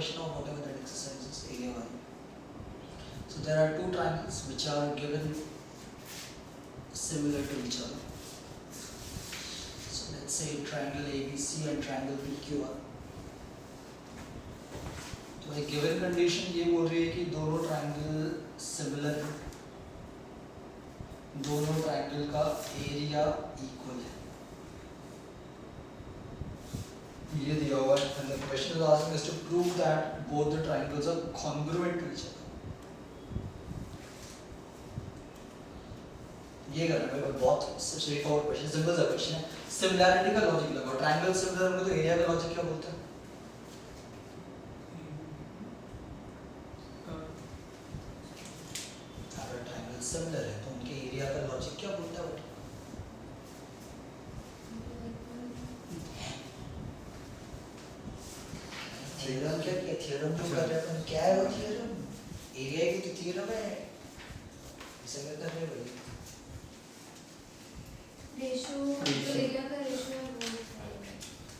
question of whatever that exercise is, area 1. So there are two triangles which are given similar to each other. So let's say triangle ABC and triangle PQR. तो एक given condition ये बोल रही है कि दोनों triangle similar है, दोनों ट्रायंगल का एरिया इक्वल है, ये दिया हुआ है। And the question is asking us to prove that both the triangles are congruent to each other. ये करना है, बहुत स्ट्रेट फॉरवर्ड क्वेश्चन, सिंपल सा क्वेश्चन है। सिमिलैरिटी का लॉजिक लगाओ, ट्रायंगल सिमिलर होंगे तो एरिया का लॉजिक क्या बोलते हैं? अगर ट्रायंगल सिमिलर है तो उनके एरिया का लॉजिक क्या बोलता है? थ्योरम क्या किया? थ्योरम जो कर रहे हैं अपन, क्या है वो थ्योरम? एरिया की तो थ्योरम है, इसे क्या कर रहे हो भाई? रेशियो, जो एरिया का रेशियो है वो है।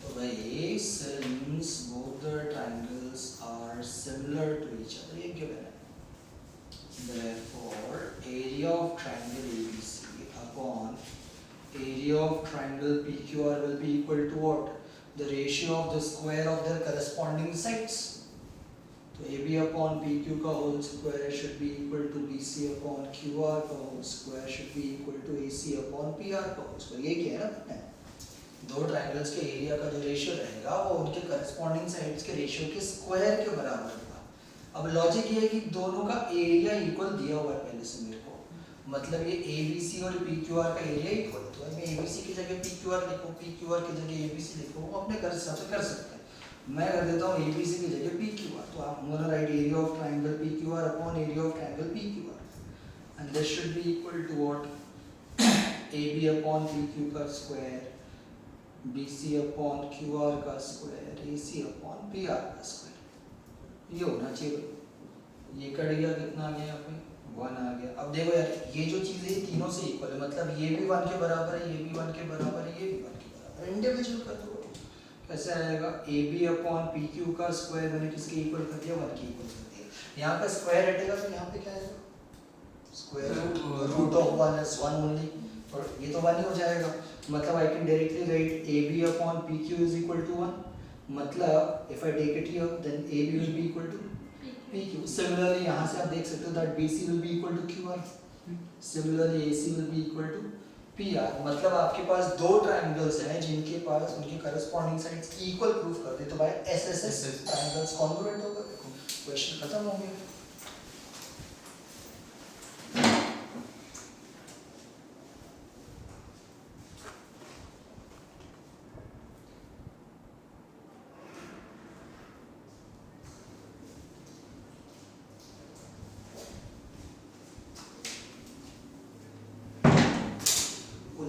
तो भाई since both the triangles are similar to each other, ये given है, therefore area of triangle ABC upon area of triangle PQR will be equal to what? The ratio of the square of their corresponding sides. तो AB upon PQ का whole square should be equal to BC upon QR का whole square should be equal to AC upon PR का whole square। ये क्या है ना, दो triangles के एरिया का जो रेशियो रहेगा वो उनके करस्पॉन्डिंग साइड्स के रेशियो के स्क्वायर के बराबर होगा। अब लॉजिक ये है कि दोनों का एरिया इक्वल दिया हुआ है पहले से मेरे को, मतलब ये ABC और PQR का एरिया इक्वल, तो मैं ABC की जगह PQR लिखूं, PQR की जगह ABC लिखूं, वो अपने कर हिसाब से कर सकते हैं। मैं कर देता हूँ ABC की जगह PQR, तो आप gonna write area of triangle PQR upon area of triangle PQR and this should be equal to what? AB upon PQ का स्क्वायर, BC अपॉन QR का स्क्वायर, AC अपॉन PR का square, ये होना चाहिए। ये cut गया, कितना आ गया यहाँ पे? 1 आ गया। अब देखो यार, ये जो चीज़ है तीनों से इक्वल है, मतलब ये भी 1 के बराबर है, ये भी 1 के बराबर है, ये भी 1 के बराबर है। इंडिविजुअल कर दो, कैसे आएगा? AB अपॉन PQ का स्क्वायर मैंने किसके इक्वल कर दिया? 1 के इक्वल कर दिया। यहाँ पे स्क्वायर हटेगा तो यहाँ पे क्या आएगा? Square root of 1 is 1 only, और ये तो 1 ही हो जाएगा। मतलब I can directly write AB upon PQ is equal to 1, मतलब if I take it here then AB will be equal to PQ। Similarly यहाँ से आप देख सकते हो that BC will be equal to QR, similarly AC will be equal to PR। मतलब आपके पास दो ट्रायंगल्स हैं जिनके पास उनके करस्पॉन्डिंग साइड्स इक्वल प्रूफ कर दे तो भाई SSS ट्रायंगल्स कॉन्ग्रुएंट होगा। देखो क्वेश्चन खत्म हो गया।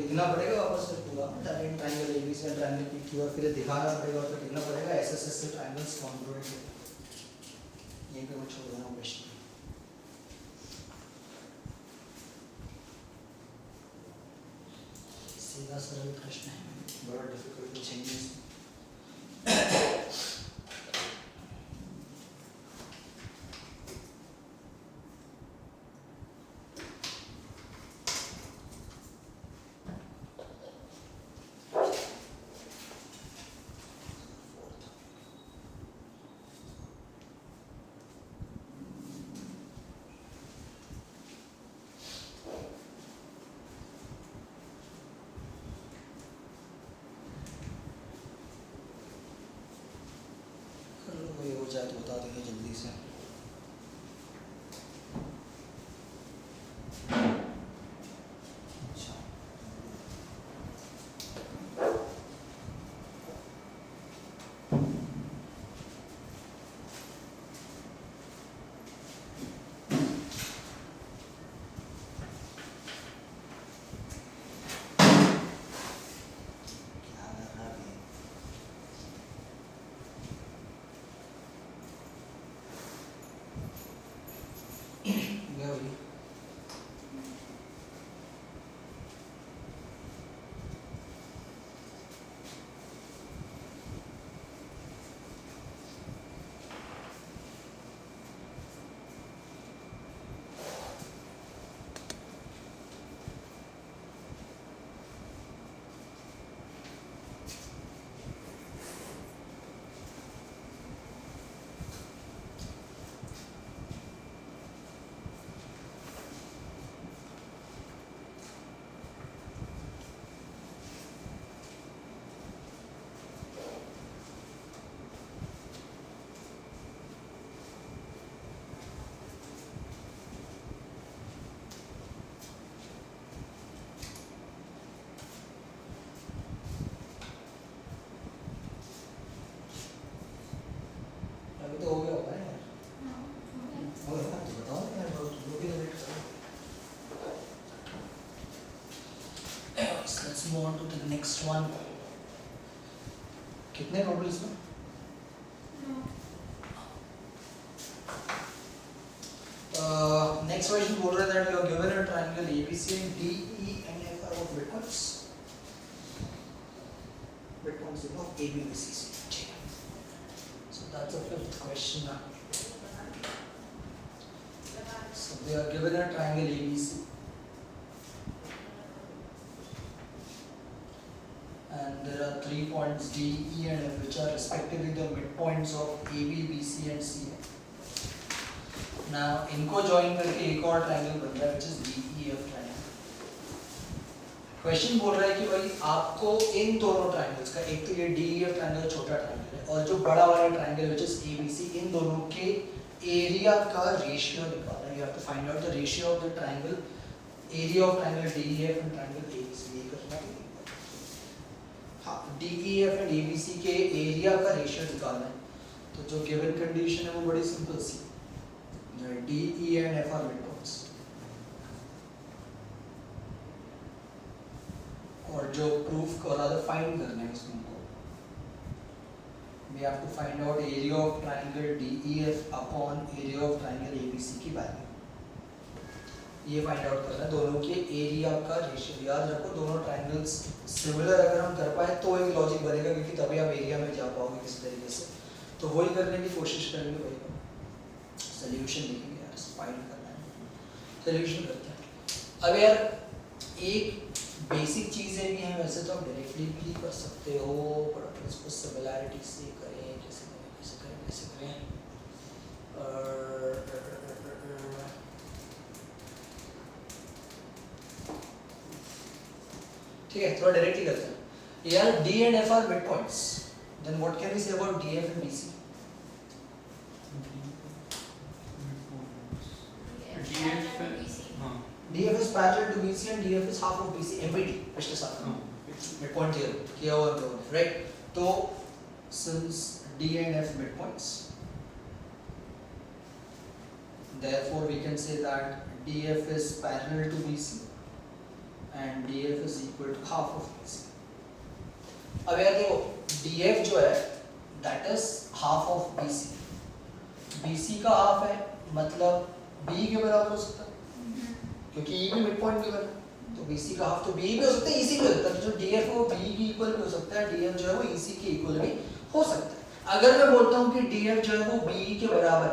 लिखना पड़ेगा वापस से पूरा ट्रायंगल ABC और ट्रायंगल PQ, और फिर दिखाना पड़ेगा और फिर लिखना पड़ेगा SSS से ट्रायंगल्स कॉन्ग्रुएंट है। यहीं पे मैं छोड़ रहा हूँ क्वेश्चन। सीधा सरल प्रश्न है, बड़ा डिफिकल्ट कुछ नहीं है। Move on to the next one. कितने टोटल इसमें? Next question बोल रहा है that you are given a triangle ABC and DE and F are what midpoints? Midpoints of AB, BC, C. So that's the fifth question now. So they are given a triangle ABC and there are 3 points D, E and F which are respectively the midpoints of AB, BC and CA. Now इनको join करके एक और triangle बन रहा है which is DEF triangle. Question बोल रहा है कि भाई आपको इन दोनों triangles का, एक तो ये DEF triangle छोटा triangle है और जो बड़ा वाला triangle which is ABC, इन दोनों के area का ratio निकालना है. You have to find out the ratio of the triangle, area of triangle DEF and triangle ABC. ये करना है. हाँ, DEF and ABC के area का ratio निकालना है. तो जो given condition है वो बड़ी simple C. D, E and F are midpoints. और जो proof और rather find करना है इसमें हमको, we have to find out area of triangle DEF upon area of triangle ABC की value. ये find out करना है दोनों के area का ratio. याद रखो दोनों triangles similar अगर हम कर पाए तो एक logic बनेगा क्योंकि तभी आप area में जा पाओगे किसी तरीके से. तो वही करने की कोशिश करेंगे भाई. Solution लिखेंगे यार, फाइंड करना है. Solution करते हैं. अब यार एक बेसिक चीजें भी हैं वैसे तो आप डायरेक्टली भी कर सकते हो पर अपन इसको सिमिलैरिटी से करें. कैसे करें ठीक है थोड़ा डायरेक्टली करते हैं यार. D and F are midpoints. Then what can we say about DF and BC? DF is parallel to BC and DF is half of BC. MPT पिछले साल midpoint theorem किया हुआ हम लोगों ने, right? तो since D and F midpoints, therefore we can say that DF is parallel to BC and DF is equal to half of BC. अब यार देखो DF जो है that is half of BC. BC का half है मतलब B के बराबर हो सकता है क्योंकि E भी midpoint गिवन है. तो BC का हाफ तो B भी हो सकता है, EC भी हो सकता है. तो जो DF है वो B के इक्वल भी हो सकता है, DF जो है वो EC के इक्वल भी हो सकता है. अगर मैं बोलता हूँ कि DF जो है वो BE के बराबर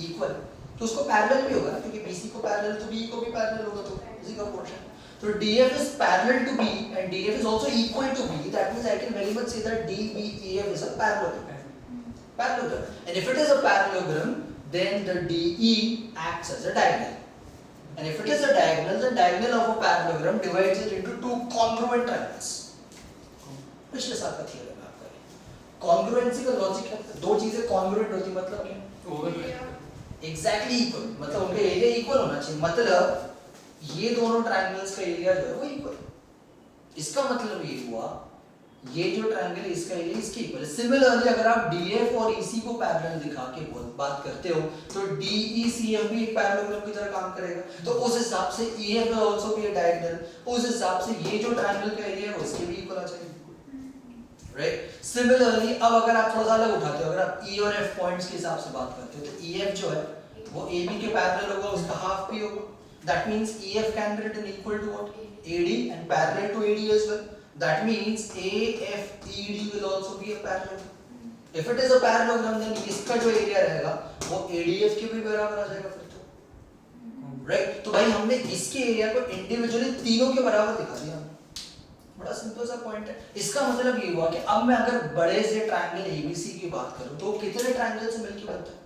इक्वल तो उसको पैरेलल भी होगा ना क्योंकि BC को पैरेलल तो BE को भी पैरेलल होगा तो इसी का पोर्शन. तो DF is parallel to B and DF is also equal to B. That means I can very much say that DBEF is a parallelogram. And if it is a parallelogram, then the DE acts as a diagonal. And if it is a diagonal, the diagonal of a parallelogram divides it into two congruent triangles. पिछले साल का theorem है आपका. Congruency का logic है दो चीजें congruent होती मतलब क्या? Exactly equal. मतलब उनके एरिया इक्वल होना चाहिए. मतलब ये दोनों ट्रायंगल्स का एरिया जो है वो इक्वल. इसका मतलब ये हुआ ये जो ट्रायंगल है इसका एरिया इसके इक्वल है. सिमिलरली अगर आप DF और EC को पैरेलल दिखा के बात करते हो तो DECF भी एक पैरेललोग्राम की तरह काम करेगा. तो उस हिसाब से EF will also be a diagonal. उस हिसाब से ये जो ट्रायंगल का एरिया है उसके भी इक्वल आ जाएगा. राइट. सिमिलरली अब अगर आप थोड़ा सा अलग उठाते हो, अगर आप E और F पॉइंट्स के हिसाब से बात करते हो तो EF जो है वो AB के पैरेलल होगा, उसका हाफ भी होगा. That means EF can be written equal to what? AD and parallel to AD as well. That means AFED will also be a parallelogram. If it is a parallelogram, then इसका जो area रहेगा वो ADF के भी बराबर आ जाएगा फिर तो. Right? तो भाई हमने इसके एरिया को इंडिविजुअली तीनों के बराबर दिखा दिया. बड़ा सिंपल सा पॉइंट है. इसका मतलब ये हुआ कि अब मैं अगर बड़े से ट्रायंगल ABC की बात करूं तो कितने ट्रायंगल से मिलकर बनता है?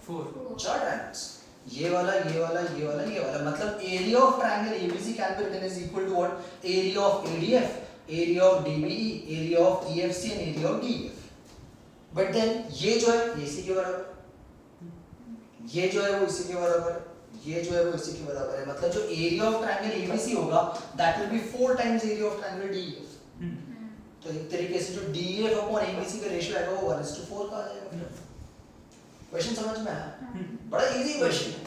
4 ट्रायंगल्स. ये वाला ये वाला ये वाला ये वाला. मतलब area of triangle ABC can be written is equal to what? Area of ADF, area of DBE, area of EFC and area of DEF. But then ये जो है ये इसी के बराबर, ये जो है वो इसी के बराबर, ये जो है वो इसी के बराबर है. मतलब जो area of triangle ABC होगा that will be 4 times area of triangle DEF. तो एक तरीके से जो DEF upon ABC का रेशियो आएगा वो 1:4 का आ जाएगा. क्वेश्चन समझ में आया? बड़ा इजी क्वेश्चन है.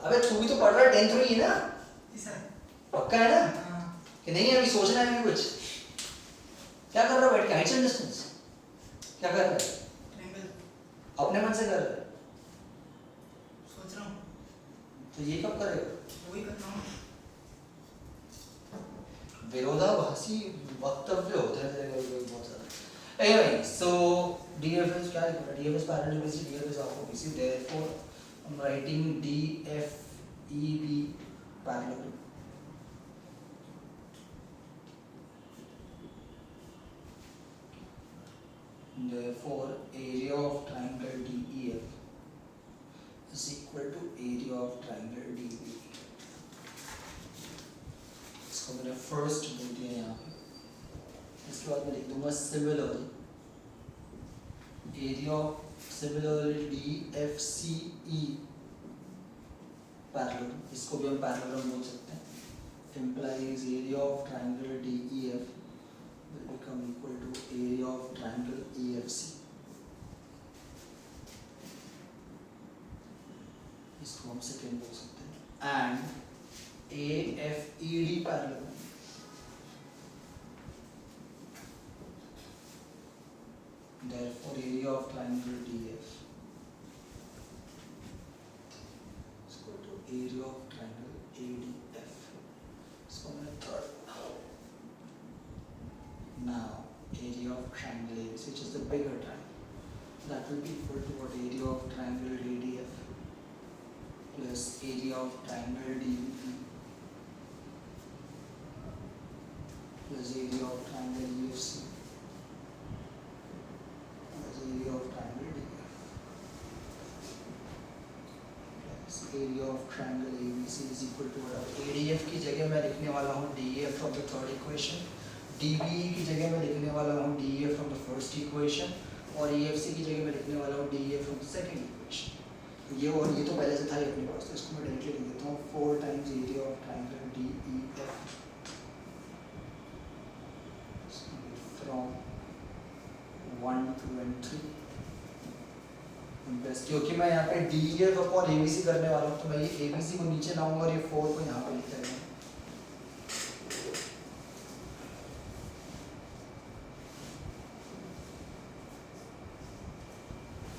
अबे तू भी लेंथ हुई है ना, पक्का है ना कि नहीं? अभी सोचना है कुछ, क्या कर रहा है बैठ के? हाइट्स एंड डिस्टेंस क्या कर रहा है? अपने मन से कर रहा है, सोच रहा हूँ, तो ये कब करेगा? वही कर रहा हूँ। विरोधाभासी वक्तव्य होते हैं तेरे कभी बहुत सारे। Anyway, so DF is क्या लिखा है? DF is parallel to BC, DF is opposite BC. Therefore, I'm writing DFEB parallel. Therefore, area of triangle DEF is equal to area of triangle DB. इसको मैंने फर्स्ट बोल दिया यहाँ पे, इसके बाद मैं लिख दूंगा similarly area of similarly DFCE parallel, इसको भी हम पैरेलल बोल सकते हैं, implies area of triangle DEF will become equal to area of triangle EFC. इसको हम सेकेंड बोल सकते हैं, and AFED parallel therefore area of triangle DF is equal to area of triangle ADF. इसको मैंने third. Now area of triangle ABC, which is the bigger triangle, that will be equal to what? Area of triangle ADF plus area of triangle DBE plus area of triangle EFC plus area of triangle DF plus area of triangle ABC is equal to what? ADF की जगह मैं लिखने वाला हूँ DEF from the third equation, DBE की जगह मैं लिखने वाला हूँ DEF from the first equation, और EFC की जगह मैं लिखने वाला हूँ DEF from the second equation. ये और ये तो पहले से था ही अपने पास, तो इसको मैं डायरेक्टली लिख देता हूँ 4 times area of triangle DEF from 1, 2 and 3 plus, क्योंकि मैं यहाँ पे DEF अपॉन ABC करने वाला हूँ, तो मैं ये ABC को नीचे लाऊंगा और ये 4 को यहाँ पे लिख देंगे।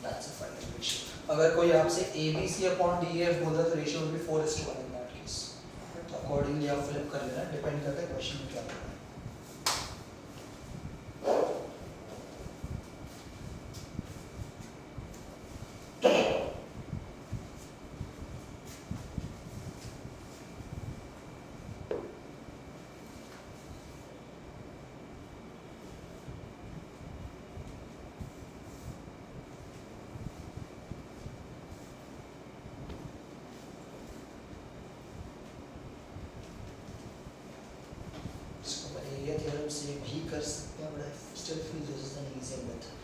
That's a final ratio. अगर कोई आपसे ABC अपॉन DEF बोलता तो ratio will be 4:1 in that case. तो अकॉर्डिंगली आप फ्लिप कर लेना, डिपेंड करता है क्वेश्चन में क्या करना है। इसको मैंने एरिया थ्योरम से भी कर सकते हैं, but I still feel this is an easy method.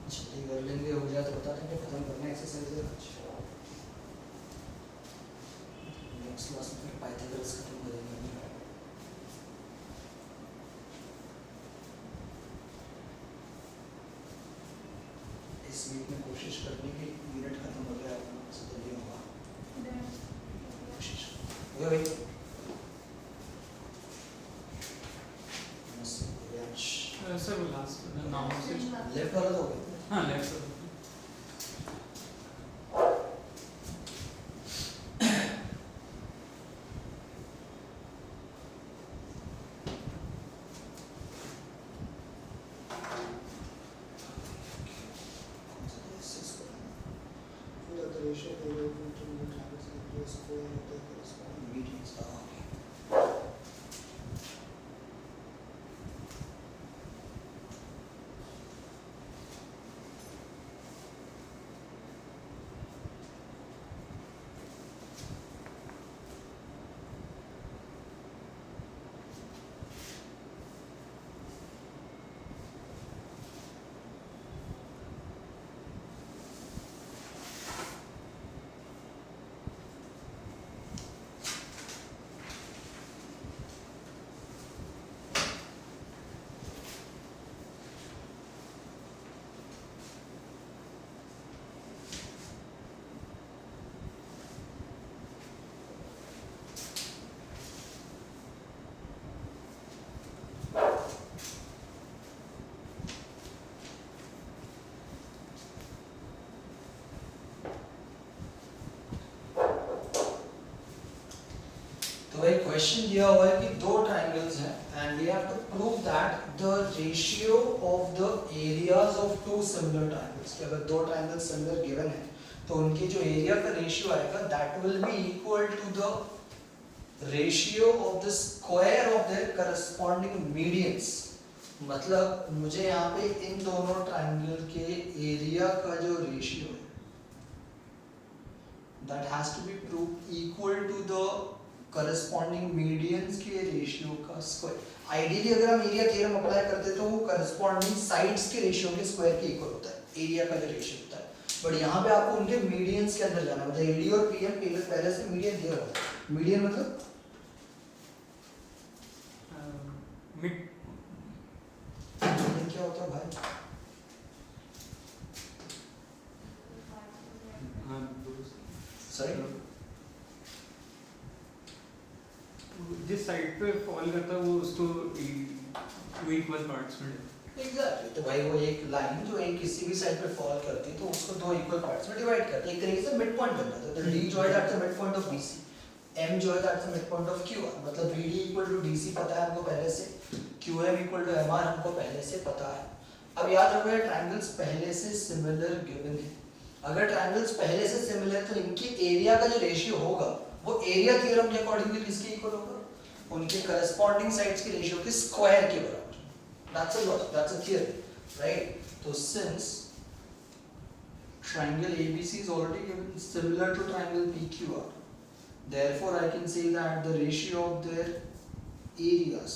जल्दी कर लेंगे, हो जाए तो बता देंगे, खत्म करना है एक्सरसाइज आज। नेक्स्ट क्लास में फिर पाइथागोरस खत्म करेंगे। इस वीक में कोशिश करने की मिनट खत्म हो गया, आपसे जल्दी होगा, कोशिश हो गया भाई। सर लास्ट नाम से लेफ्ट वाला तो हो गया। हाँ left sir square of the corresponding medians. Okay. तो एक क्वेश्चन दिया हुआ है कि दो ट्राइंगल्स हैं and we have to prove that the ratio of the areas of two similar triangles कि अगर दो ट्राइंगल्स सिमिलर गिवन है तो उनके जो एरिया का रेशियो आएगा that will be equal to the ratio of the square of their corresponding medians. मतलब मुझे यहाँ पे इन दोनों ट्राइंगल के एरिया का जो रेशियो है that has to be prove equal to the corresponding medians के रेशियो का स्क्वायर। आइडियली अगर हम एरिया थ्योरम अप्लाई करते तो वो करस्पॉन्डिंग साइड्स के रेशियो के स्क्वायर के इक्वल होता है एरिया का जो रेशियो होता है। बट यहाँ पे आपको उनके मीडियंस के अंदर जाना है। मतलब एडी और पीएम पहले से मीडियन दिया हुआ है। मीडियन मतलब मिड मीडियन क्या होता है भाई? सॉरी जिस साइड पे फॉल करता है वो उसको टू इक्वल पार्ट्स में एग्जैक्टली। तो भाई वो एक लाइन जो एक किसी भी साइड पे फॉल करती है तो उसको दो इक्वल पार्ट्स में डिवाइड करते हैं। एक तरीके से मिड पॉइंट बन जाता है। तो डी जो है that's the midpoint of BC, M जो है that's the midpoint of QR. मतलब बीडी इक्वल टू डीसी पता है हमको पहले से, क्यूएम इक्वल टू एमआर हमको पहले से पता है। अब याद रखो ये ट्रायंगल्स पहले से सिमिलर गिवन है। अगर ट्रायंगल्स पहले से सिमिलर तो इनके एरिया का जो रेशियो होगा वो एरिया थ्योरम के अकॉर्डिंगली किसके इक्वल होगा? उनके करस्पॉन्डिंग साइड्स के रेशियो के स्क्वायर के बराबर। That's a logic, that's a theory, right? तो since triangle ABC is already given similar to triangle PQR, therefore I can say that the ratio of their areas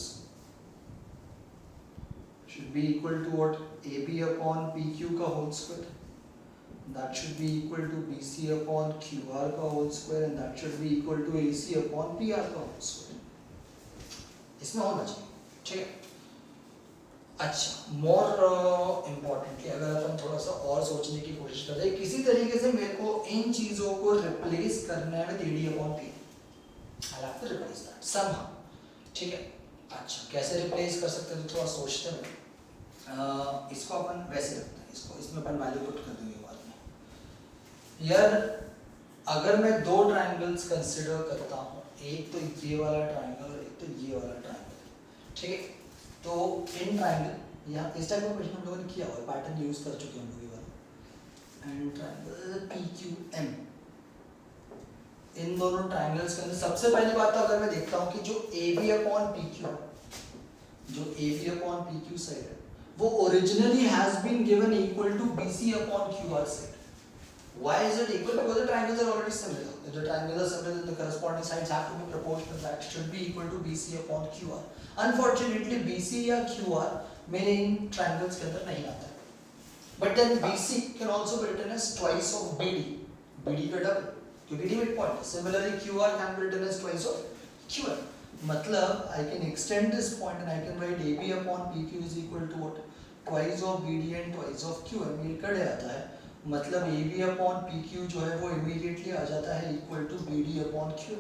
should be equal to what? AB upon PQ का whole square. That should be equal to BC upon QR का whole square, and that should be equal to AC upon PR का whole square. इसमें होना चाहिए, ठीक है? अच्छा, more importantly अगर अपन थोड़ा सा और सोचने की कोशिश करें, किसी तरीके से मेरे को इन चीज़ों को रिप्लेस करना है with AD upon P. I'll have to replace that somehow, ठीक है? अच्छा, कैसे रिप्लेस कर सकते हैं तो थोड़ा सोचते हैं। इसको अपन वैसे रखते हैं, इसको इसमें अपन वैल्यू पुट कर देंगे बाद में। यार अगर मैं दो ट्रायंगल्स कंसिडर करता हूँ, एक तो ये वाला ट्रायंगल और एक तो ये वाला ट्रायंगल, ठीक है? तो इन ट्रायंगल या इस टाइप का क्वेश्चन हम लोगों ने किया हुआ है, पैटर्न यूज कर चुके हैं हम लोग ये वाला। एंड ट्रायंगल PQM, इन दोनों ट्रायंगल्स के अंदर सबसे पहली बात तो अगर मैं देखता हूँ कि जो AB upon PQ, जो AB upon PQ साइड है वो originally has been given equal to BC upon QR side. Why is it equal? Because the triangles are already similar. If the triangles are similar, then the corresponding sides have to be proportional. That should be equal to BC upon QR. Unfortunately, BC या QR मेरे इन triangles के अंदर नहीं आता है। But then BC can also be written as twice of BD. BD का double, क्योंकि BD midpoint है. Similarly, QR can be written as twice of QM. मतलब I can extend this point and I can write AB upon PQ is equal to what? Twice of BD and twice of QM. ये कड़े आता है। मतलब AB upon PQ जो है वो immediately आ जाता है equal to BD upon Q।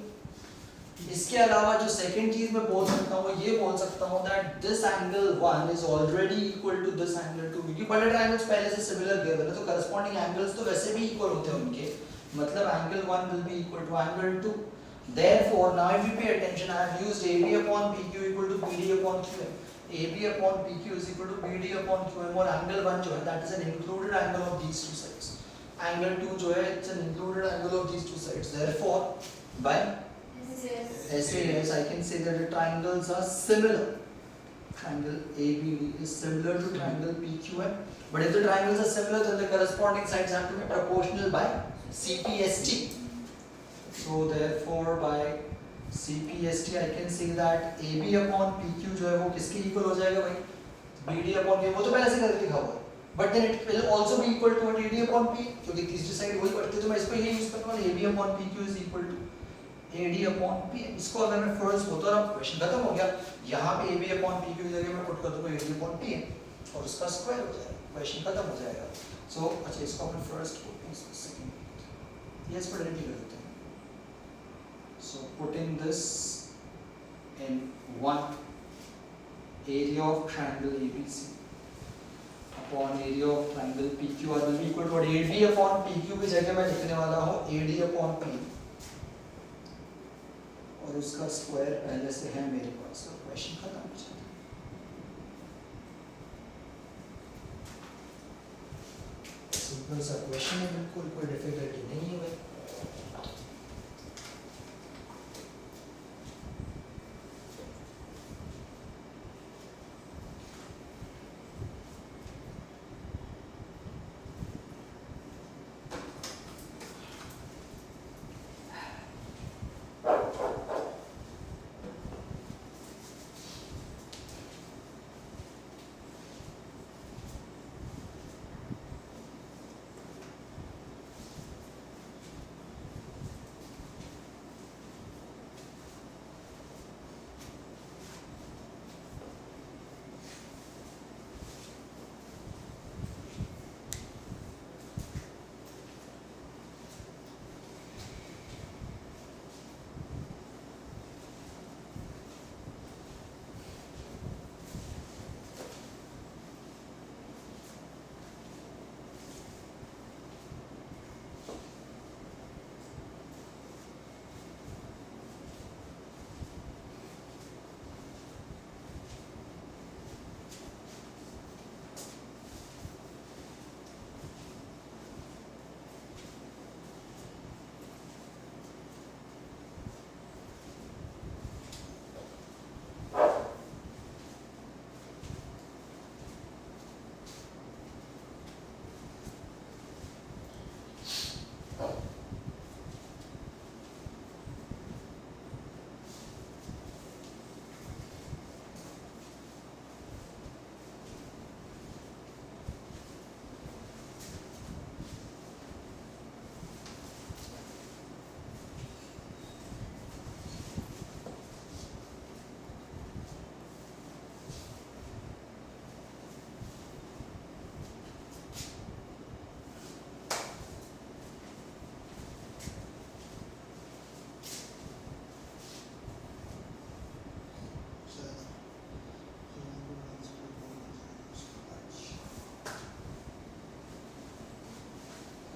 इसके अलावा जो सेकंड चीज मैं बोल सकता हूँ ये बोल सकता हूँ that this angle 1 is already equal to this angle 2, क्योंकि बड़े ट्रायंगल्स पहले से सिमिलर गिवन है तो करस्पॉन्डिंग एंगल्स तो वैसे भी इक्वल होते हैं उनके। मतलब angle 1 will be equal to angle 2। Therefore, now if you pay attention, I have used AB upon PQ equal to BD upon QM. AB upon PQ is equal to BD upon QM, और angle 1 जो है that is an included angle of these two sides. Angle 2 जो है it's an included angle of these two sides. Therefore, By Yes. SAS, I can say that the triangles are similar. Triangle ABD is similar to triangle PQM. But if the triangles are similar, then the corresponding sides have to be proportional by CPST. So therefore, by CPST, I can say that AB upon PQ जो है वो किसके equal हो जाएगा भाई? BD upon P, वो तो पहले से करके लिखा हुआ है. But then it will also be equal to what AD upon P, क्योंकि तीसरी साइड वही पढ़ते हैं तो मैं इसको ये यूज करने वाला AB upon PQ is equal to AD upon P. इसको अगर मैं फर्स्ट होता ना क्वेश्चन खत्म हो गया. यहाँ पे AB upon PQ की जगह मैं पुट कर दूंगा AD upon P और उसका स्क्वायर हो जाएगा. क्वेश्चन खत्म हो जाएगा. So अच्छा इसको अपन फर्स्ट पुट इसको सेकंड. ये इस पर डायरेक्टली कर देते हैं. So putting this in one area of triangle ABC upon area of triangle PQR will be equal to what AD upon PQ की जगह मैं लिखने वाला हूँ AD upon P और उसका स्क्वायर पहले से है मेरे पास. तो क्वेश्चन खत्म हो जाता है. सिंपल सा क्वेश्चन है, बिल्कुल कोई डिफिकल्टी नहीं है भाई.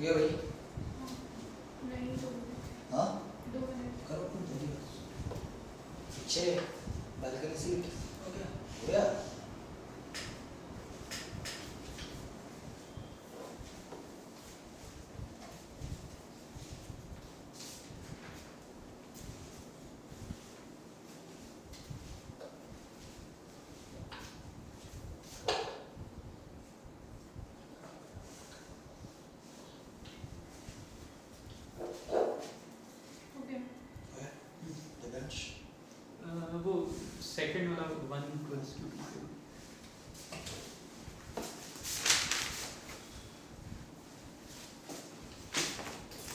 ये भाई नहीं 2 मिनट. हाँ 2 मिनट. करो तुम जल्दी करो. पीछे बालकनी सीट हो गया. Okay. The bench. वो सेकंड वाला 1 equals to 2.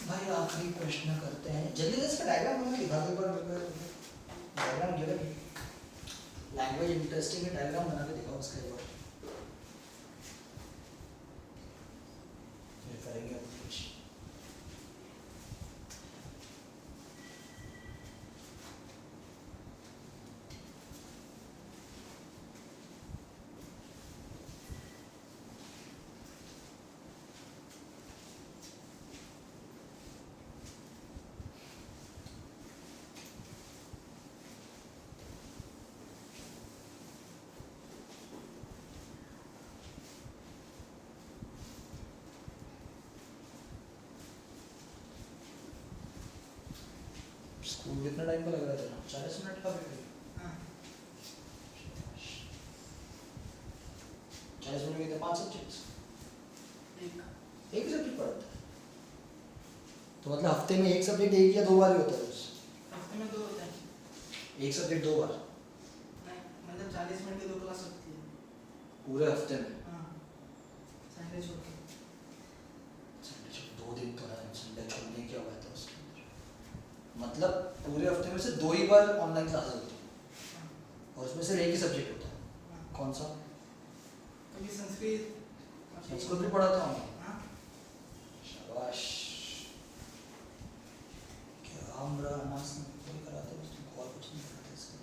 भाई आखिरी प्रश्न करते हैं. जल्दी से इसका डायग्राम हमें दिखा दो. पर डायग्राम गिवन लैंग्वेज इंटरेस्टिंग है. डायग्राम बना के दिखाओ उसका एक बार. फिर करेंगे अपन कुछ. स्कूल कितना टाइम का लग रहा था? 40 मिनट का भी? हाँ 40 मिनट में कितने 5 सब्जेक्ट्स? एक एक सब्जेक्ट पढ़ाता है? तो मतलब हफ्ते में एक सब्जेक्ट एक या 2 बार ही होता है बस? हफ्ते में 2 होता है। एक सब्जेक्ट 2 बार नहीं मतलब 40 मिनट की 2 क्लास होती है। पूरे हफ्ते में? हाँ संडे छोड़ के। संडे छोड़ 2 दिन तो है, संडे छोड़ने क्या हुआ था उसके अंदर? मतलब पूरे हफ्ते में से 2 ही बार ऑनलाइन क्लासेस होती है हाँ और उसमें सिर्फ एक ही सब्जेक्ट होता है? हाँ कौन सा? कभी संस्कृत संस्कृत भी पढ़ाता हूँ? हाँ शाबाश। क्या हमरा अनास नहीं कराते बस, तुमको और कुछ नहीं कराते इसमें?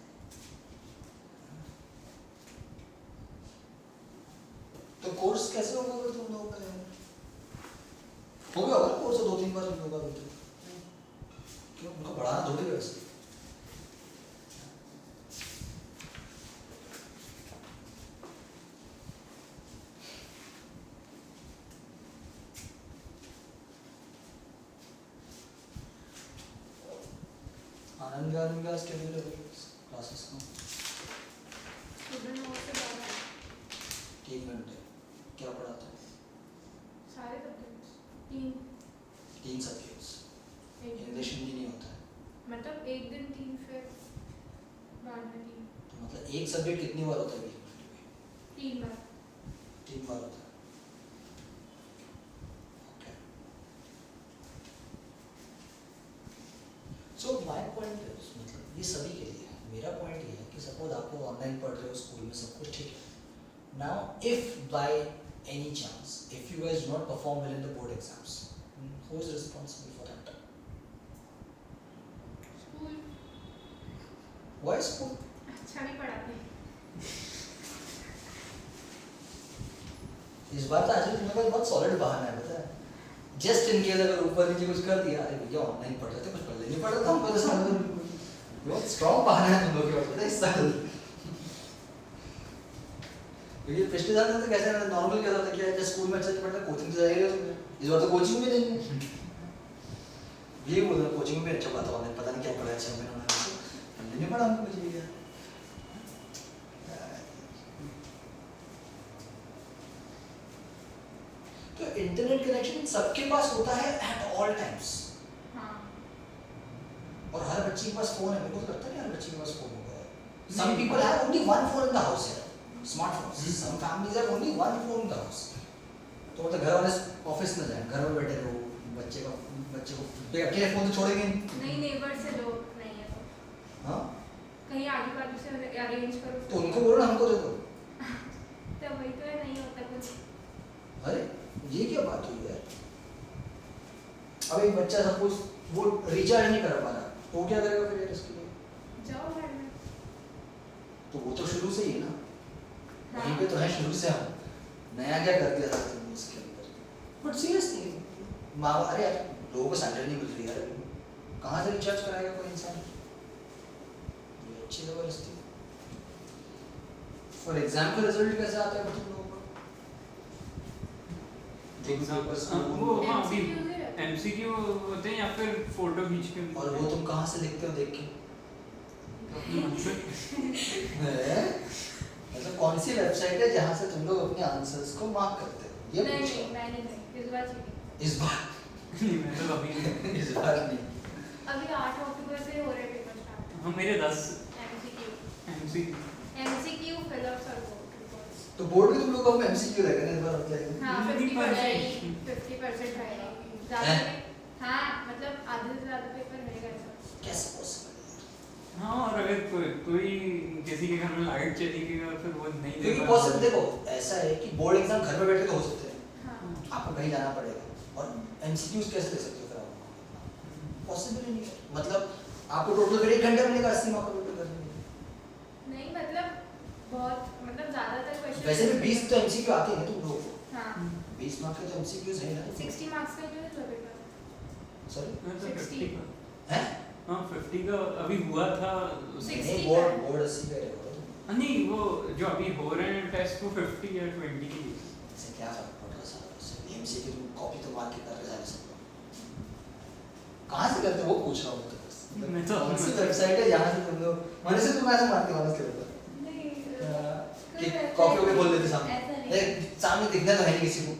तो कोर्स कैसे होगा अगर तुम लोगों का यार? हो गया होगा कोर्स 2-3 बार तुम लोगों का भी तो? क्यों उनको बढ़ाना थोड़ी है वैसे? आनंद गार्डन का स्केड्यूल है क्लासेस का? स्टूडेंट नोट से ज़्यादा 3 घंटे क्या पढ़ाते हैं? सारे सब्जेक्ट्स 3 सब्जेक्ट्स? एक इंग्लिश हिंदी नहीं होता है? मतलब एक दिन 3 फिर बाद में 3 तो मतलब एक सब्जेक्ट कितनी बार होता है वीक में? 3 बार 3 बार होता है? Okay. So my point is, मतलब ये सभी के लिए है। मेरा पॉइंट ये है कि सपोज आप लोग ऑनलाइन पढ़ रहे हो स्कूल में, सब कुछ ठीक है। Now if by any chance if you guys not perform well in the board exams, who is responsible for that? School why school? अच्छा नहीं पढ़ाते इस बार तो आज तुम्हारे पास बहुत सॉलिड बहाना है, पता है? जस्ट इन केस अगर ऊपर नीचे कुछ कर दिया, अरे भैया ऑनलाइन पढ़ रहे थे, कुछ पढ़ नहीं पढ़ रहा था हमको तो साल में। बहुत स्ट्रॉन्ग बहाना है तुम लोग के पास, पता है इस साल। क्योंकि पिछले साल तो कैसे नॉर्मल क्या था, क्या जस्ट स्कूल में अच्छा नहीं पढ़ता, कोचिंग तो जाएगा तुमने, इस बार तो कोचिंग भी नहीं है। ये बोल रहा कोचिंग में अच्छा पढ़ा ऑनलाइन, पता नहीं क्या पढ़ा अच्छा मैंने ऑनलाइन, नहीं पढ़ा हमको कुछ भी। तो इंटरनेट कनेक्शन सबके पास होता है एट ऑल टाइम्स, हाँ और हर बच्चे के पास फोन है। मेरे को तो लगता है कि हर बच्चे के पास फोन होगा। Some people have only one phone in the house है, smartphones. Some families have only one phone in the house. तो मतलब घर वाले ऑफिस में जाए, घर में बैठे रहो, बच्चे को अकेले फोन तो छोड़ेंगे नहीं। नहीं नेबर से लोग नहीं है तो हाँ कहीं आजू बाजू से अरेंज करो तो उनको बोलो ना, हमको दे दो। तो वही तो है, नहीं होता कुछ। अरे ये क्या बात हुई है? अब एक बच्चा सपोज वो रिचार्ज नहीं कर पा रहा, तो वो क्या करेगा फिर यार इसके लिए? जाओ घर में। तो वो तो शुरू से ही है ना, हाँ। वहीं पे तो है शुरू से हम। नया क्या कर दिया था तुमने इसके अंदर? बट सीरियसली माँ, अरे यार लोगों को सैलरी नहीं मिल रही यार, कहाँ से रिचार्ज कराएगा कोई इंसान? ये अच्छी जबरदस्ती। फॉर एग्जाम्पल रिजल्ट कैसे आता है तुम लोगों को? वो हाँ अभी MCQs ही रहते हैं। MCQ होते हैं या फिर फोटो खींच के। और वो तुम कहाँ से लिखते हो देख के? अपने मन से। हैं? मतलब कौन सी वेबसाइट है जहाँ से तुम लोग अपने आंसर्स को मार्क करते हो? ये नहीं पूछो। नहीं मैंने नहीं इस बार चीटिंग। इस बार मैं तो अभी इस बार नहीं। अभी 8 अक्टूबर से हो रहे पेपर स्टार्ट। हाँ मेरे 10 MCQ MCQ फिलअप्स और बोर्ड। तो बोर्ड में तुम लोग को एमसीक्यू रहेगा ना इस बार मतलब? हाँ नहीं, 50% रहेगा ज़्यादा हैं? पे- हाँ मतलब आधे से ज़्यादा पेपर रहेगा ऐसा। कैसे पॉसिबल? हाँ और अगर कोई किसी के घर में लाइट चली गई और फिर वो नहीं दे क्योंकि पाया। पॉसिबल देखो ऐसा है कि बोर्ड एग्जाम घर में बैठ के तो हो सकते हैं, हाँ आपको कहीं जाना पड़ेगा। और एमसीक्यूज कैसे दे सकते हो फिर आप? पॉसिबल ही नहीं है। मतलब आपको टोटल फिर 1 घंटा मिलेगा 80 मार्क का पेपर करने के। नहीं मतलब बहुत मतलब ज़्यादातर क्वेश्चन वैसे भी 20 तो एमसीक्यू आते हैं तुम लोगों को, हाँ 20 मार्क के तो एमसीक्यूज है ना? 60 मार्क्स का जो है तो पेपर सॉरी हाँ, तो 60 50 का हैं? हाँ 50 का अभी हुआ था। 60 नहीं का बोर्ड है। बोर्ड 80 का रहेगा तो। हाँ, नहीं वो जो अभी हो रहे हैं टेस्ट वो 50 या 20 की। इससे क्या फर्क पड़ रहा है सारा? उससे एमसीक्यू तुम कॉपी तो मार के कर रहे सारे सब लोग। कहाँ से करते हो वो पूछ रहा हूँ मैं तो बस। मैं तो कौन सी वेबसाइट है यहाँ से तुम लोग मैंने से तुम ऐसे मारते हो ऑनेस्टली बता नहीं कि कॉपी वॉपी बोल देते सामने ऐसा नहीं। देख सामने दिखना तो है नहीं किसी को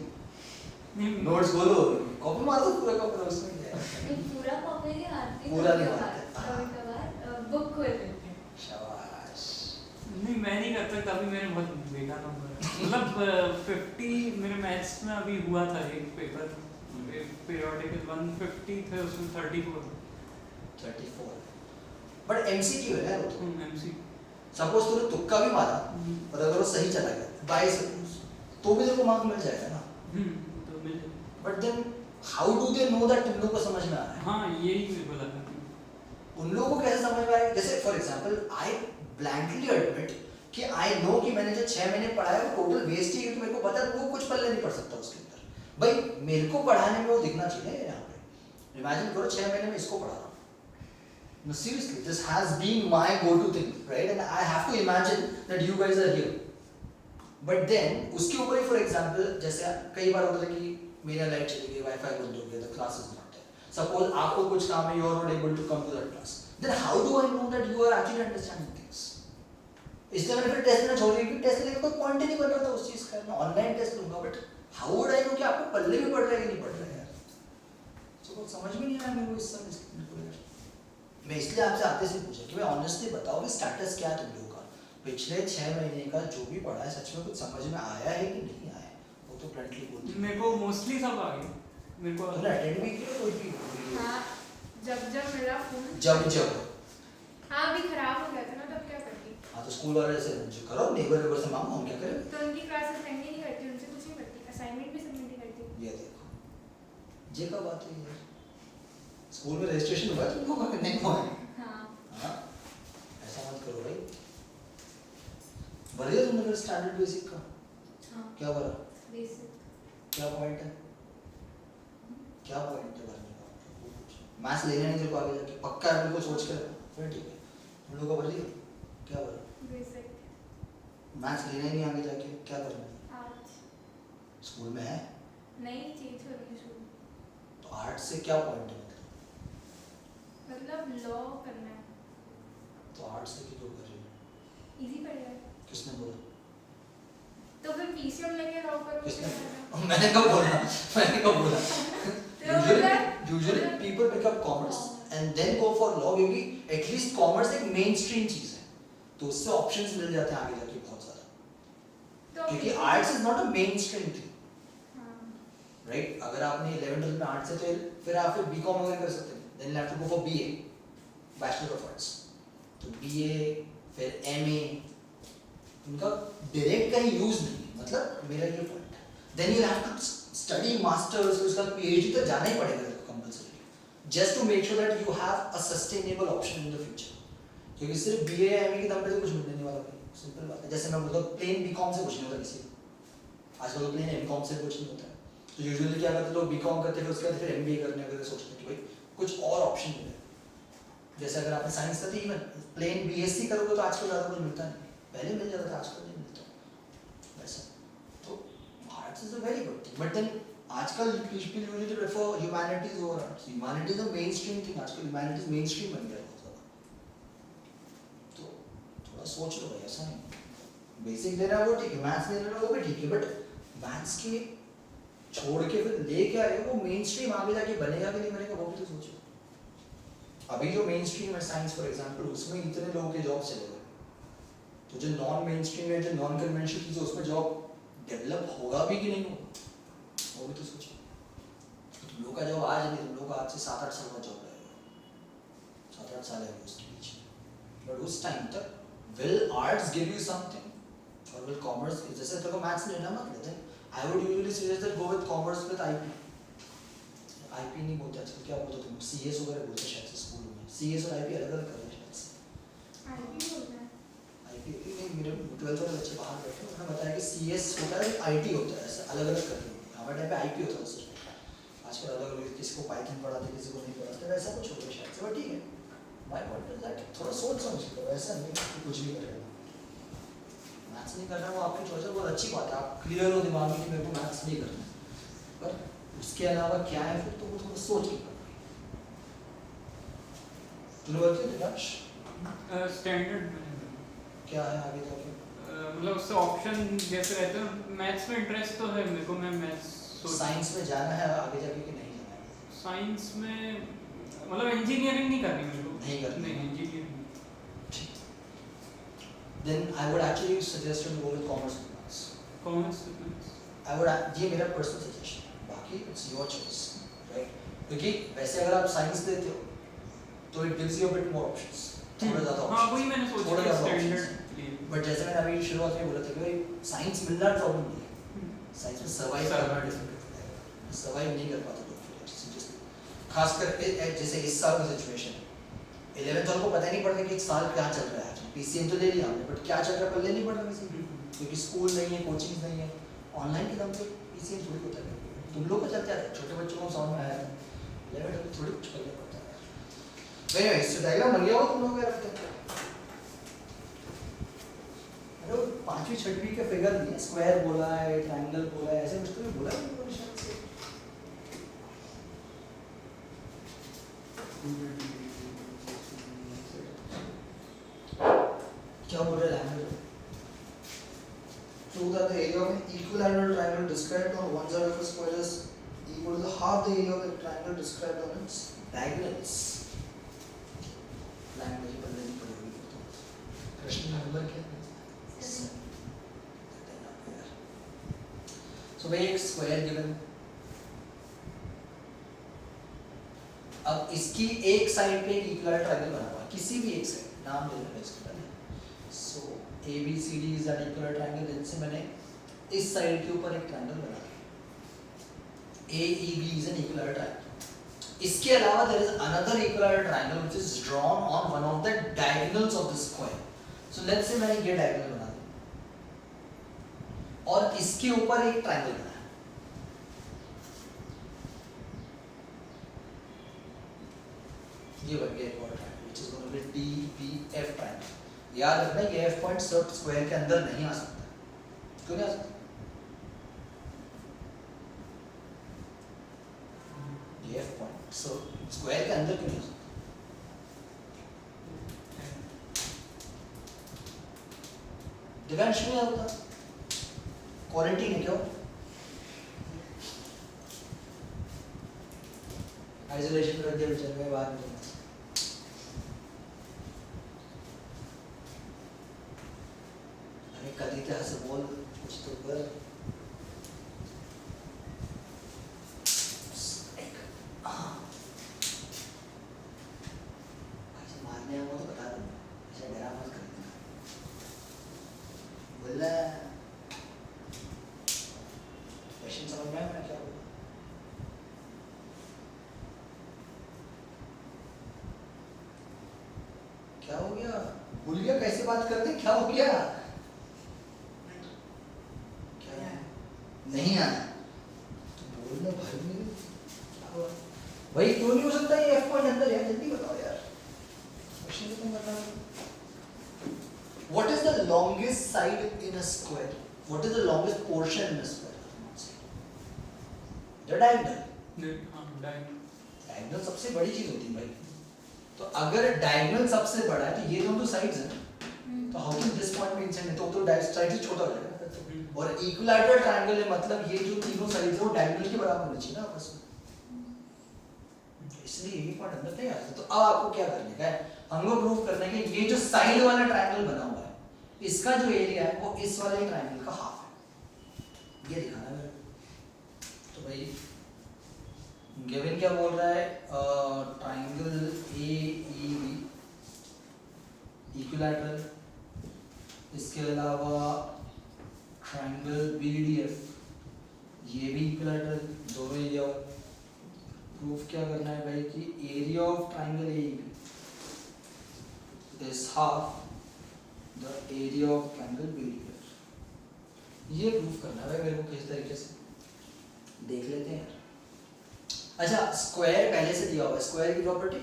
नहीं नोट्स बोलो कॉपी मार दो पूरा का पूरा उसमें क्या है नहीं, पूरा कॉपी नहीं मारती पूरा नहीं कभी-कभार, मारते। कभी-कभार बुक खोल लेते हैं। शाबाश नहीं मैं नहीं कर सकता अभी मेरे बहुत बेकार नंबर है मतलब 50 मेरे मैथ्स में अभी हुआ था एक पेपर पीरियोडिकल 150 थे उसमें 34 34 बट एमसीक्यू है ना वो तो एमसी सपोज तूने तुक्का भी मारा और अगर वो सही चला गया बाय सपोज तो भी तेरे को मार्क मिल जाएगा ना तो मिल जाए but then how do they know that तुम लोग को समझ में आ रहा है हाँ यही मेरे को लगा उन लोगों को कैसे समझ में आएगा जैसे for example I blankly admit कि आई नो कि मैंने जो 6 महीने पढ़ा है वो टोटल वेस्ट ही है क्योंकि मेरे को पता है वो कुछ पल्ले नहीं पड़ सकता उसके अंदर भाई मेरे को पढ़ाने में वो दिखना चाहिए यहाँ पे इमेजिन करो 6 महीने में इसको पढ़ा रहा हूँ no seriously this has been my go to thing right and I have to imagine that you guys are here but then उसके ऊपर ही फॉर एग्जांपल जैसे कई बार होता है कि मेरा लाइट चली गई वाईफाई बंद हो गया the class is not there suppose आपको कुछ काम है you are not able to come to that class then how do I know that you are actually understanding things इसलिए मैंने फिर टेस्ट लेना छोड़ दिया क्योंकि टेस्ट लेने का कोई पॉइंट ही नहीं बन रहा था उस चीज का मैं ऑनलाइन टेस्ट लूंगा but how would I know कि आपको पल्ले में पड़ रहा है कि नहीं पड़ रहा है यार सो कुछ समझ में नहीं आया मेरे को इस समय यार मैं इसलिए आपसे आते से पूछा कि भाई ऑनेस्टली बताओ कि स्टेटस क्या है तुम लोगों का पिछले 6 महीने का जो भी पढ़ा है सच में कुछ समझ में आया है कि नहीं आया वो तो फ्रंटली बोलती मेरे को मोस्टली सब आ गए मेरे को तूने अटेंड भी किया कोई भी वीडियो हाँ, जब मेरा फोन जब हाँ अभी खराब हो गया था ना तब क्या करती हाँ तो स्कूल वाले से जो करो नेबर से मांगो हम क्या करें तो उनकी क्लास अटेंड ही नहीं करती उनसे कुछ नहीं करती असाइनमेंट भी सबमिट नहीं करती ये देखो ये क्या बात है यार स्कूल में रजिस्ट्रेशन हुआ है तुम लोगों का नहीं हुआ है हाँ हाँ ऐसा मत करो भाई भर दिया तुमने फिर स्टैंडर्ड बेसिक का हाँ क्या भरा बेसिक क्या पॉइंट है क्या पॉइंट है भरने का मैथ्स लेना नहीं तेरे को आगे जाके पक्का है बिल्कुल सोच कर फिर ठीक है हम लोग का भर दिया क्या भरा बेसिक मैथ्स लेना ही नहीं आगे जाके क्या करना है आर्ट्स स्कूल में है नहीं चेंज हो रही है शुरू तो आर्ट से क्या पॉइंट है मतलब लॉ करना है तो आर्ट से क्यों कर रही है इजी पड़ेगा किसने बोला तो फिर पीसीएम लेके लॉ करो किसने मैंने कब बोला मैंने कब बोला usually people pick up commerce and then go for law क्योंकि at least commerce एक mainstream चीज है तो उससे options मिल जाते हैं आगे जाके बहुत सारा क्योंकि arts is not a mainstream thing right अगर आपने 11th में arts है तो फिर आप फिर BCom वगैरह कर सकते हैं then you have to go for BA Bachelor of Arts तो BA फिर MA उनका डायरेक्ट कहीं यूज नहीं मतलब मेरा ये पॉइंट है then you have to study masters उसका पीएचडी तक जाना ही पड़ेगा compulsory just to make sure that you have a sustainable option in the future क्योंकि सिर्फ बीए या एमए के दम पे तो कुछ मिलने नहीं वाला भाई सिंपल बात है जैसे मैं बोलता हूं प्लेन बीकॉम से कुछ नहीं होता किसी को आजकल तो प्लेन एमकॉम से कुछ नहीं होता है तो यूजुअली क्या करते लोग बीकॉम करते फिर उसके बाद फिर एमबीए करने का सोचते हैं कि भाई कुछ और ऑप्शन मिले जैसे अगर आपने साइंस करती है प्लेन बीएससी करोगे तो आजकल ज़्यादा कुछ मिलता नहीं पहले मिल जाता था आजकल नहीं मिलता वैसा तो arts is a very good thing but then आजकल people usually prefer humanities over arts humanities a mainstream thing आजकल ह्यूमैनिटीज मेनस्ट्रीम बन गया बहुत ज़्यादा तो थोड़ा सोच लो भाई ऐसा नहीं बेसिक लेना वो ठीक है मैथ्स लेना वो भी ठीक है बट मैथ्स के छोड़ के फिर ले क्या है वो मेनस्ट्रीम आगे जाके बनेगा कि नहीं बनेगा वो भी तो सोचो अभी जो मेनस्ट्रीम है साइंस फॉर एग्जांपल उसमें इतने लोगों के जॉब चले गए तो जो नॉन मेनस्ट्रीम है जो नॉन कन्वेंशनल चीज़ है उसमें जॉब डेवलप होगा भी कि नहीं होगा वो भी तो सोचो तुम लोग का जॉब आज नहीं तुम लोग का आज से 7-8 साल का जॉब रहेगा 7-8 साल है उसके बीच बट उस टाइम तक will arts give you something और विल कॉमर्स जैसे तेरे को मैथ्स लेना मत लेते I would usually suggest that go with commerce with IP IP नहीं बोलते आजकल क्या बोलते तुम सीएस वगैरह बोलते शायद से स्कूल में सीएस और आईपी अलग अलग कर रहे हैं शायद से आईपी बोलना है आईपी नहीं मेरे 12th वाले बच्चे बाहर बैठे उन्होंने बताया कि सीएस होता है आईटी होता है ऐसा अलग अलग करके होता है हमारे टाइम पे आईपी होता है सिर्फ आजकल अलग अलग किसी को पाइथन पढ़ाते किसी को नहीं पढ़ाते वैसा कुछ होता है शायद से बट ठीक है माय पॉइंट इज दैट थोड़ा सोच समझ के करो ऐसा नहीं कि कुछ भी कर रहे हो मैथ्स नहीं करना वो आपकी चॉइस है बहुत अच्छी बात है आप क्लियर हो दिमाग में कि मेरे को मैथ्स नहीं करना है पर उसके अलावा क्या है फिर तो वो थोड़ा सोच के करो तूने बोलते थे दिनाश स्टैंडर्ड क्या है आगे जाके? मतलब उससे ऑप्शन जैसे रहते हैं मैथ्स में इंटरेस्ट तो है मेरे को, मैं मैथ्स साइंस में जाना है आगे जाके कि नहीं जाना है? साइंस में मतलब इंजीनियरिंग नहीं करनी मेरे को, नहीं करनी। नहीं engineering Then I would actually suggest you to go with commerce and maths. Commerce ये मेरा पर्सनल सजेशन है, बाकी इट्स योर चॉइस, राइट? क्योंकि वैसे अगर आप साइंस लेते हो तो it gives you a bit more options, थोड़ा ज़्यादा हाँ ऑप्शंस। वही मैंने सोचा थोड़ा ज़्यादा स्टैंडर्ड बट जैसे मैंने अभी शुरुआत में बोला था कि भाई साइंस मिलना प्रॉब्लम नहीं है, साइंस में सर्वाइव करना डिफिकल्ट है, सर्वाइव नहीं कर पाते लोग फिर जस्ट खासकर जैसे इस साल की सिचुएशन है, 11th वालों को पता ही नहीं पड़ता कि एक साल क्या चल रहा है। पीसीएम तो ले लिया हमने बट क्या चल रहा है पल्ले नहीं पड़ रहा किसी को, क्योंकि स्कूल नहीं है, कोचिंग नहीं है, ऑनलाइन के दम पे पीसीएम थोड़ी होता है। तुम लोग को चलता है, छोटे बच्चों को समझ में आया था, 11th में थोड़ी कुछ पल्ले पड़ता है। वेरी नाइस, डायग्राम बन गया हो तुम लोग यार तक? अरे 5वीं 6वीं के फिगर नहीं है, स्क्वायर बोला है, ट्रायंगल बोला है, ऐसे कुछ तो भी बोला है उन्होंने शायद से। क्या बोल रहे हैं? Prove that the area of an equilateral triangle described on one side of a square is equal to the half the area of the triangle described on its diagonals. Line मुझे पहले नहीं पढ़ेगी तो प्रश्न नंबर क्या है? So भाई एक स्क्वायर गिवन, अब इसकी एक साइड पे एक इक्विलैटरल ट्रायंगल बना हुआ है, किसी भी एक साइड नाम ले लेना इसके पहले। So ABCD is an equilateral triangle, जिनसे मैंने इस साइड के ऊपर एक ट्रायंगल बना दिया। AEB is an equilateral triangle. इसके अलावा there is another equilateral triangle which is drawn on one of the diagonals of the square. So let's say मैंने ये diagonal बना दिया और इसके ऊपर एक ट्रायंगल बनाया। ये बन गया एक और triangle which is going to be DBF triangle. याद रखना ये F पॉइंट सब स्क्वायर के अंदर नहीं आ सकता। क्यों नहीं आ सकता? ये F पॉइंट सब स्क्वायर के अंदर क्यों नहीं आ सकता? दिव्यांश नहीं होता, क्वारंटीन है क्यों? आइसोलेशन में रख दिया बेचारे को, बाहर नहीं। अरे कभी क्या से बोल कुछ तो कर। ऐसे मारने आऊँगा तो बता दूँगा, ऐसे डरा मत कर देना। बोला क्वेश्चन समझ में आया मैं क्या बोला? क्या हो गया? भूल गया कैसे बात करते? क्या हो गया? नहीं आया तो बोलना भाई मेरे क्या हुआ भाई? क्यों नहीं हो सकता ये F पॉइंट अंदर है? जल्दी बताओ यार, क्वेश्चन तुम बताओ। What is the longest side in a square? What is the longest portion in a square? The diagonal. Diagonal सबसे बड़ी चीज होती है भाई, तो अगर डायगोनल सबसे बड़ा है तो ये दोनों साइड्स हैं, तो how can this point be inside? तो साइड से छोटा हो जाएगा। और इक्विलैटरल ट्रायंगल है मतलब ये जो तीनों साइड्स हैं वो डायगोनल के बराबर होनी चाहिए ना आपस में, इसलिए ये पॉइंट अंदर नहीं आता। तो अब आपको क्या करने का है? हमको प्रूव करना है कि ये जो साइड वाला ट्रायंगल बना हुआ है इसका जो एरिया है वो इस वाले ट्रायंगल का हाफ है, ये दिखाना है। तो भाई गिवन क्या बोल रहा है? ट्रायंगल AEB इक्विलैटरल, इसके अलावा ट्रायंगल BDF ये भी इक्विलैटरल, दोनों एरिया। प्रूफ क्या करना है भाई कि area of triangle AEB is half the area of triangle BDF। ये प्रूफ करना है भाई मेरे को किस तरीके से, देख लेते हैं। अच्छा स्क्वायर पहले से दिया हुआ है, स्क्वायर की property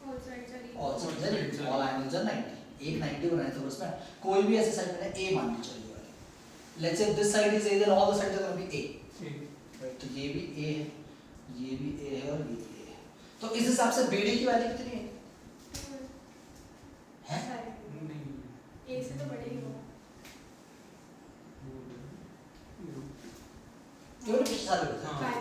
All sides are equal. All sides are equal, all angles are 90। एक 90 बनाए तो उसमें कोई भी ऐसे साइड मैंने A मान के चलिए वाले, let's say this side is A then all the sides are going to be A, right? तो ये भी A है, ये भी A है और ये भी A है। तो इस हिसाब से BD की वैल्यू कितनी है? से तो बड़े ही हो। क्यों नहीं सारे होता हाँ।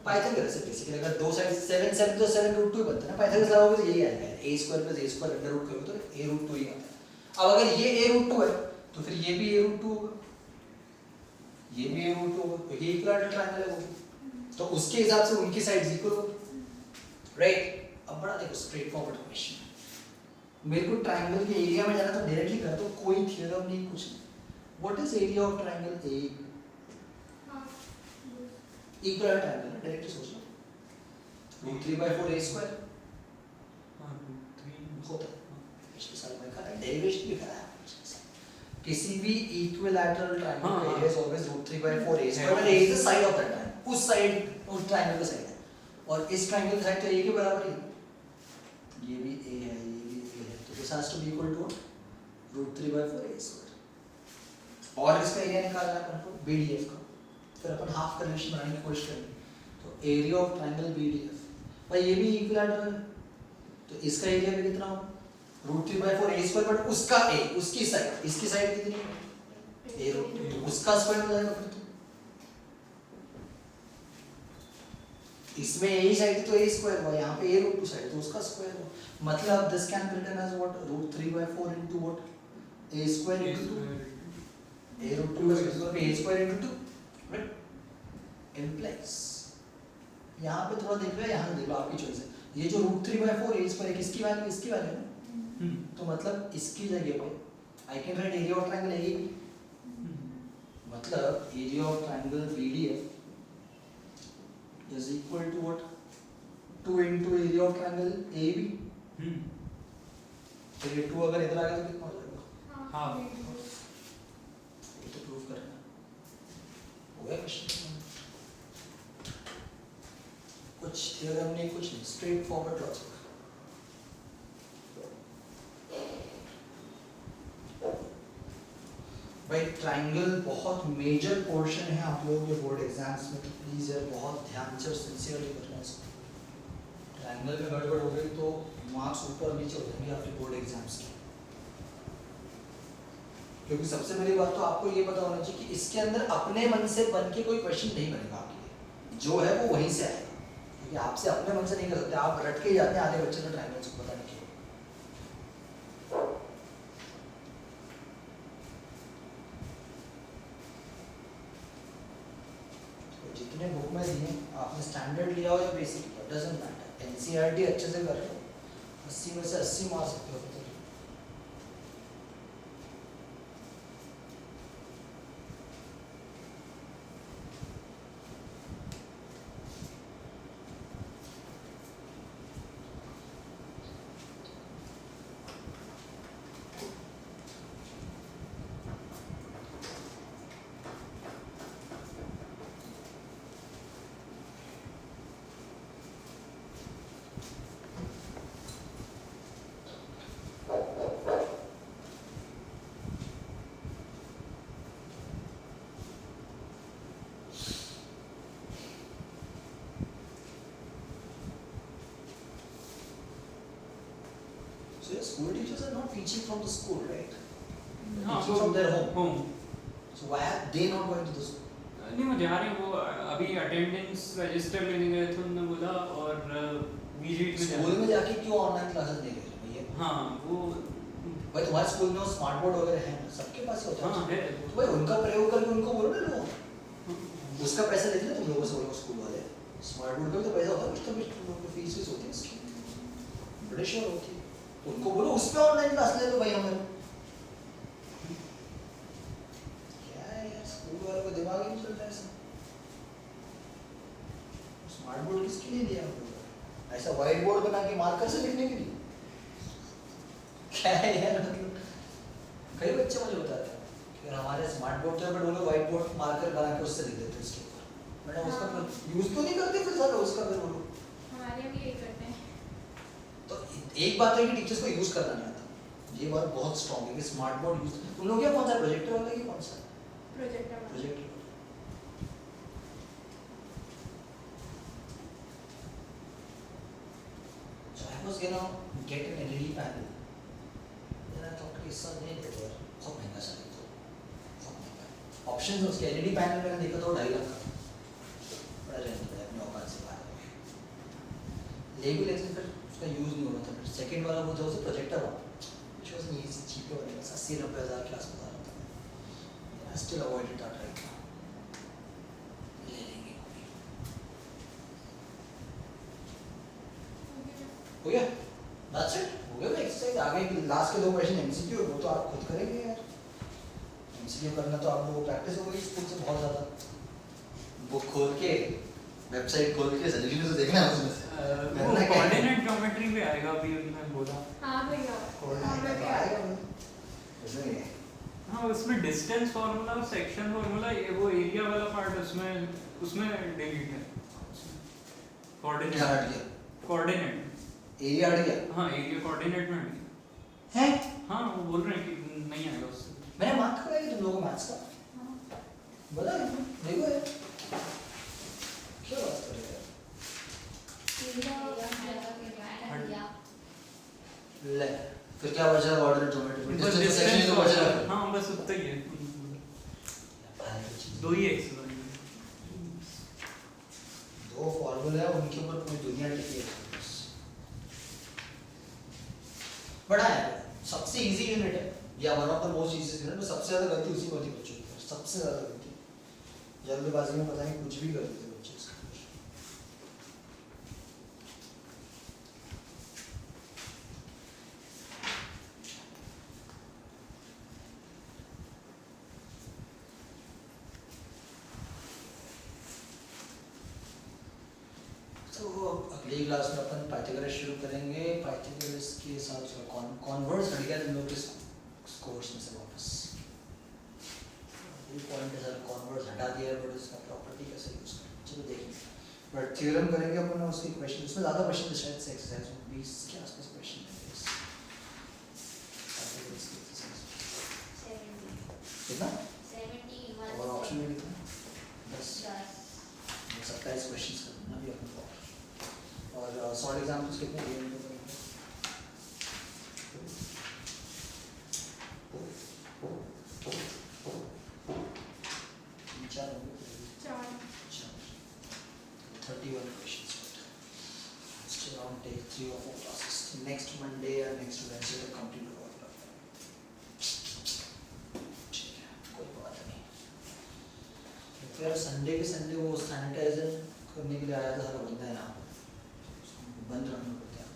पाइथागोरस से बेसिकली अगर दो साइड 7 7 तो 7 रूट 2 बनता है ना पाइथागोरस लगाओगे तो यही आएगा a square plus a square under root करोगे तो a रूट 2 ही आता है। अब अगर ये a रूट 2 है तो फिर ये भी a रूट 2 होगा, ये भी a रूट 2 होगा, तो ये इक्विलैटरल ट्रायंगल है वो, तो उसके हिसाब से उनकी साइड्स इक्वल होगी, राइट। अब बड़ा देखो स्ट्रेट फॉरवर्ड क्वेश्चन, मेरे को ट्रायंगल के एरिया में जाना तो डायरेक्टली कर दो, कोई थ्योरम नहीं कुछ नहीं। What is area of triangle A? Equal triangle है, डायरेक्टली सोच लो, रूट 3/4 a स्क्वायर हाँ, 3 होता है, पिछले साल में कहा था, डेरिवेशन भी करा है पिछले साल। किसी भी इक्विलैटरल ट्रायंगल हाँ, का हाँ। Area is always root 3/4 a square, when a is the side of that triangle, उस साइड उस ट्रायंगल का साइड है, और इस ट्रायंगल की साइड तो a के बराबर ही है, ये भी a है, ये भी a है, तो this has to be equal to root 3/4 a square. और इसका एरिया निकालना है अपन को BDF का, फिर अपन हाफ का रिलेशन बनाने की कोशिश करेंगे, तो एरिया ऑफ ट्रायंगल BDF, भाई ये भी इक्विलैटरल है, तो इसका एरिया भी कितना होगा रूट 3/4 a स्क्वायर, बट उसका a, उसकी साइड, इसकी साइड कितनी है a रूट 2, तो उसका स्क्वायर हो जाएगा फिर तो, इसमें a ही साइड है तो a स्क्वायर हुआ, यहाँ पे a रूट 2 साइड तो उसका स्क्वायर हुआ, मतलब this can be written as what root 3/4 into what a square into 2, a root 2 is equal to a square into 2, right. implies, यहाँ पे थोड़ा देख लो, यहाँ देख लो, आपकी चॉइस है, ये जो रूट 3/4 a स्क्वायर किसकी वैल्यू, इसकी वैल्यू है ना, तो मतलब इसकी जगह पे I can write area of triangle A B, मतलब area of triangle BDF is equal to what 2 into area of triangle AB, तो ये 2 अगर इधर आ गया तो कितना हो जाएगा, हाँ। ये तो प्रूव करना हो गया क्वेश्चन, कुछ थ्योरम नहीं कुछ नहीं, स्ट्रेट फॉरवर्ड लॉजिक। भाई ट्रायंगल बहुत मेजर पोर्शन है आप लोगों के बोर्ड एग्जाम्स में, तो प्लीज यार बहुत ध्यान से और सिंसियरली करना इसको, ट्रायंगल में गड़बड़ हो गई तो मार्क्स ऊपर नीचे हो जाएंगे आपके बोर्ड एग्जाम्स के। क्योंकि सबसे पहली बात तो आपको ये पता होना चाहिए कि इसके अंदर अपने मन से बन के कोई क्वेश्चन नहीं बनेगा आपके लिए, जो है वो वहीं से आएगा, क्योंकि आपसे अपने मन से नहीं कर सकते, आप रट के ही जाते हैं आधे बच्चे तो ट्रायंगल्स को पता नहीं क्यों। तो जितने बुक में दिए आपने स्टैंडर्ड लिया हो या बेसिक लिया, डजंट मैटर, एनसीईआरटी अच्छे से कर लो, 80 में से 80 मार सकते हो। So your school teachers are not teaching from the school, right? They're हाँ, teaching from their home. home। So why are they not going to the school? नहीं वो जा रहे हैं, वो अभी अटेंडेंस रजिस्टर लेने गए थे, उन्होंने बोला, और विजिट में स्कूल में जाके क्यों ऑनलाइन क्लासेस ले रहे हैं भैया? हाँ वो भाई तुम्हारे स्कूल में स्मार्ट बोर्ड वगैरह है ना, सबके पास ही होता हाँ है। है तो भाई उनका प्रयोग करके उनको बोलो ना लो, उसका पैसा लेते ना तुम लोगों से, बोलो स्कूल वाले स्मार्ट बोर्ड का भी तो पैसा होता है, कुछ तो कुछ तुम लोगों की फीस होती है इसकी, बड़े श्योर होती है, तो उनको बोलो उसमें ऑनलाइन क्लास ले लो भाई हमारे। क्या है यार, स्कूल वालों को दिमाग ही नहीं चलता ऐसा। स्मार्ट बोर्ड किसके लिए दिया हम लोगों ने? ऐसा व्हाइट बोर्ड बना के मार्कर से लिखने के लिए? क्या है यार, मतलब कई बच्चे मुझे बताते हैं कि हमारे स्मार्ट बोर्ड तो बट वो लोग व्हाइट बोर्ड मार्कर बना के उससे लिख देते हैं उसके ऊपर। मैंने उसका फिर यूज तो नहीं करते फिर सारा उसका, फिर वो लोग हमारे भी यही करते हैं। तो एक बात है कि टीचर्स को यूज करना नहीं आता, ये बात बहुत स्ट्रांग है कि स्मार्ट बोर्ड यूज, तुम लोग क्या कौन सा प्रोजेक्टर वाला है, कौन सा projector projector? So I was gonna get an LED panel. Then I thought कि इसका नहीं देगा, बहुत ऑप्शन उसके एलईडी पैनल मैंने देखा था वो 2.5 लाख का बड़ा रेंट है अपने औकात से बाहर ले भी लेकिन फिर उसका यूज़ नहीं हो रहा था। फिर सेकंड वाला वो जो उसे प्रोजेक्टर वाला which was नहीं चीप वाला बस 80-90 हज़ार के आसपास आ रहा था। I still avoid it right now। ले लेंगे हो गया that's it हो गया एक्सरसाइज। आगे लास्ट के 2 क्वेश्चन एमसीक्यू वो तो आप खुद करेंगे यार। एमसीक्यू करना तो आप लोगों को प्रैक्टिस हो गई स्कूल से बहुत ज़्यादा। बुक खोल के वेबसाइट खोल के सॉल्यूशन तो देखना है उसमें से। वो कोऑर्डिनेट ज्योमेट्री भी आएगा अभी उन्होंने बोला। हाँ भैया कोऑर्डिनेट तो आएगा उसमें ये हाँ उसमें डिस्टेंस फार्मूला और सेक्शन फार्मूला ये वो एरिया वाला पार्ट उसमें डिलीट है। क्या हट गया कोऑर्डिनेट एरिया हट गया हाँ एरिया कोऑर्डिनेट में हट गया। है। हाँ वो बोल रहे हैं कि नहीं आएगा उससे। मैंने मार्क कराया तुम लोगों को मैथ्स का बता देखो यार क्या बात कर रहे हो ले फिर क्या बचा ऑर्डर ज्योमेट्री बस डिस्टेंस सेक्शन तो बचा है। हाँ बस उतना ही है। दो ही एक्सरसाइज दो फॉर्मूले हैं उनके ऊपर पूरी दुनिया टिकी है। बड़ा है सबसे इजी यूनिट है या one of the most easy unit में सबसे ज्यादा गलती उसी में होती है बच्चों की सबसे ज्यादा गलती जल्दबाजी में पता नहीं कुछ भी कर देते बच्चे इसके अंदर। तो अगली क्लास में अपन पाइथागोरस शुरू करेंगे। पाइथागोरस के साथ कॉन्वर्स हट गया तुम लोग के कोर्स में से वापस ये पॉइंट है सर कॉन्वर्स हटा दिया बट उसका प्रॉपर्टी कैसे यूज करें चलो देखेंगे। बट थ्योरम करेंगे अपन उसके क्वेश्चन उसमें ज़्यादा क्वेश्चन शायद से एक्सरसाइज में 20 के आसपास क्वेश्चन है इस पाइथागोरस की एक्सरसाइज कितना और ऑप्शन में कितना 10 27 क्वेश्चंस करना भी अपन को और सॉल्व एग्जाम्पल्स कितने दिए हैं चार होंगे 31 questions still on take 3 or 4 classes next Monday or next Wednesday तक complete होगा ठीक है कोई बात नहीं। फिर संडे के संडे वो सैनिटाइजर करने के लिए आया था सारा बंदा है ना बंद रखना पड़ता है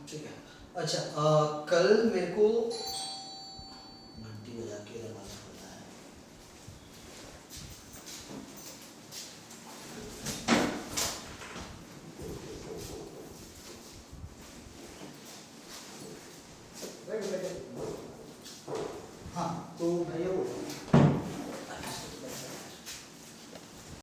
ठीक है। अच्छा कल मेरे को